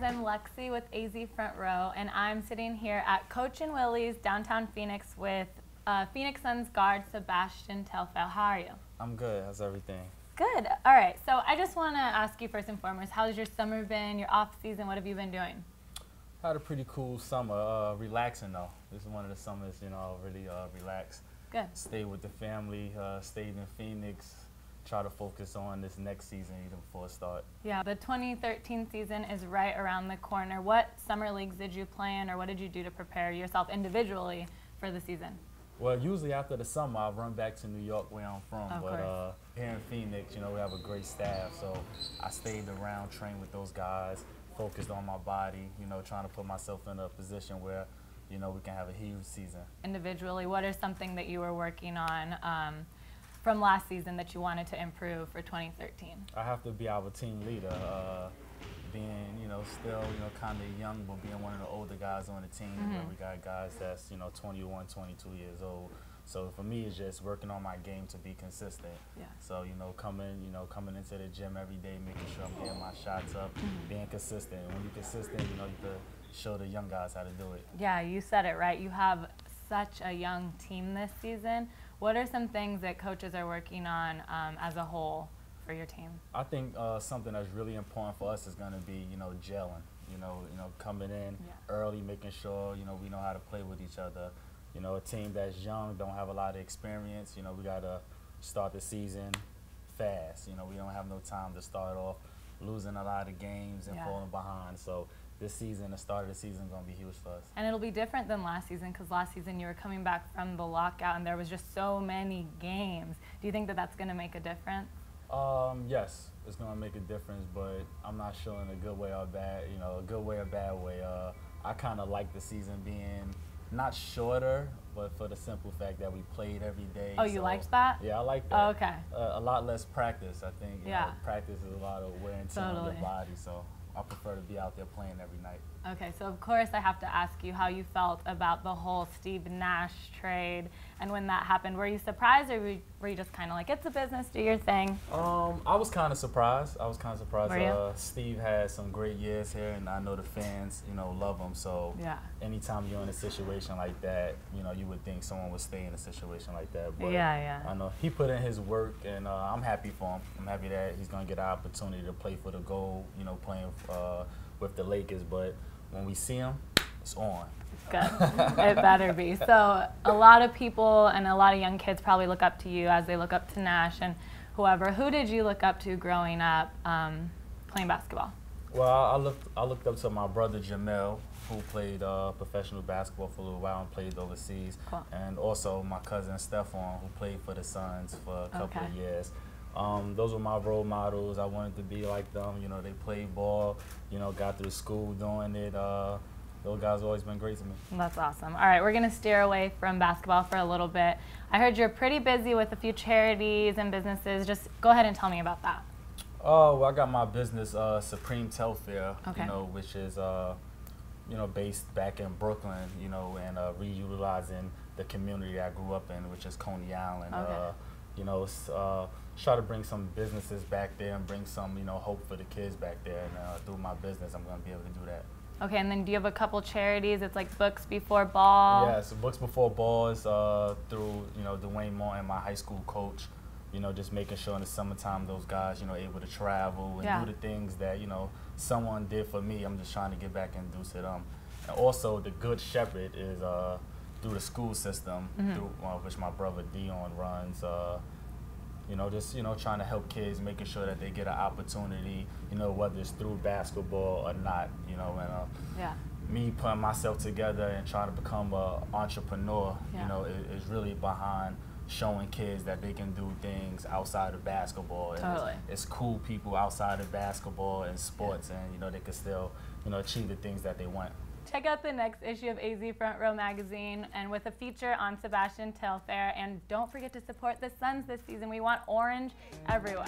guys, I'm Lexi with AZ Front Row, and I'm sitting here at Coach and Willie's downtown Phoenix with Phoenix Suns guard Sebastian Telfair. How are you? I'm good. How's everything? Good. All right. So I just want to ask you first and foremost, how's your summer been? Your off season? What have you been doing? I had a pretty cool summer. Relaxing though. This is one of the summers, really relaxed. Good. Stayed with the family. Stayed in Phoenix. Try to focus on this next season even before it starts. Yeah, the 2013 season is right around the corner. What summer leagues did you play in, or what did you do to prepare yourself individually for the season? Well, usually after the summer, I run back to New York, where I'm from. Of but course. Here in Phoenix, we have a great staff, so I stayed around, trained with those guys, focused on my body, trying to put myself in a position where, we can have a huge season. Individually, what is something that you were working on from last season that you wanted to improve for 2013? I have to be our team leader. Being, still, kind of young, but being one of the older guys on the team. Mm-hmm. We got guys that's, 21, 22 years old. So for me, it's just working on my game to be consistent. Yeah. So, coming into the gym every day, making sure I'm getting my shots up, being consistent. When you're consistent, you can show the young guys how to do it. Yeah, you said it right. You have such a young team this season. What are some things that coaches are working on as a whole for your team? I think something that's really important for us is going to be, gelling. Coming in early, making sure, we know how to play with each other. A team that's young, don't have a lot of experience, we got to start the season fast. We don't have no time to start off losing a lot of games and falling behind. So this season, the start of the season, is going to be huge for us. And it'll be different than last season, because last season you were coming back from the lockout and there was just so many games. Do you think that that's going to make a difference? Yes, it's going to make a difference, but I'm not sure in a good way or bad, a good way or bad way. I kind of like the season being not shorter, but for the simple fact that we played every day. Oh, you liked that? Yeah, I like that. Oh, okay. A lot less practice, I think. Practice is a lot of wear and tear on your body, so I prefer to be out there playing every night. Okay, so of course I have to ask you how you felt about the whole Steve Nash trade, and when that happened, were you surprised, or were you just kind of like, it's a business, do your thing? I was kind of surprised. Were you? Steve had some great years here, and I know the fans, love him. So anytime you're in a situation like that, you would think someone would stay in a situation like that. But I know he put in his work, and I'm happy for him. I'm happy that he's going to get an opportunity to play for the gold, playing with the Lakers. But when we see him, it's on. Good. It better be. So a lot of people and a lot of young kids probably look up to you as they look up to Nash and whoever. Who did you look up to growing up playing basketball? Well, I looked up to my brother Jamel, who played professional basketball for a little while and played overseas. Cool. And also my cousin Stephon, who played for the Suns for a couple of years. Those were my role models. I wanted to be like them. They played ball, got through school doing it. Those guys have always been great to me. That's awesome. All right, we're going to steer away from basketball for a little bit. I heard you're pretty busy with a few charities and businesses. Just go ahead and tell me about that. Oh, well, I got my business, Supreme Telfair, which is, based back in Brooklyn, and reutilizing the community I grew up in, which is Coney Island. Try to bring some businesses back there and bring some, hope for the kids back there. And through my business, I'm going to be able to do that. Okay, and then do you have a couple charities? It's like Books Before Ball. Yeah, so Books Before Ball is through, Dwayne Martin, my high school coach. Just making sure in the summertime those guys, able to travel and do the things that, someone did for me. I'm just trying to get back and do to them. And also, the Good Shepherd is through the school system, through which my brother Dion runs. Trying to help kids, making sure that they get an opportunity, whether it's through basketball or not, me putting myself together and trying to become an entrepreneur, is really behind showing kids that they can do things outside of basketball. Totally. It's cool people outside of basketball and sports, and they can still, achieve the things that they want. Check out the next issue of AZ Front Row magazine, and with a feature on Sebastian Telfair. And don't forget to support the Suns this season. We want orange everywhere.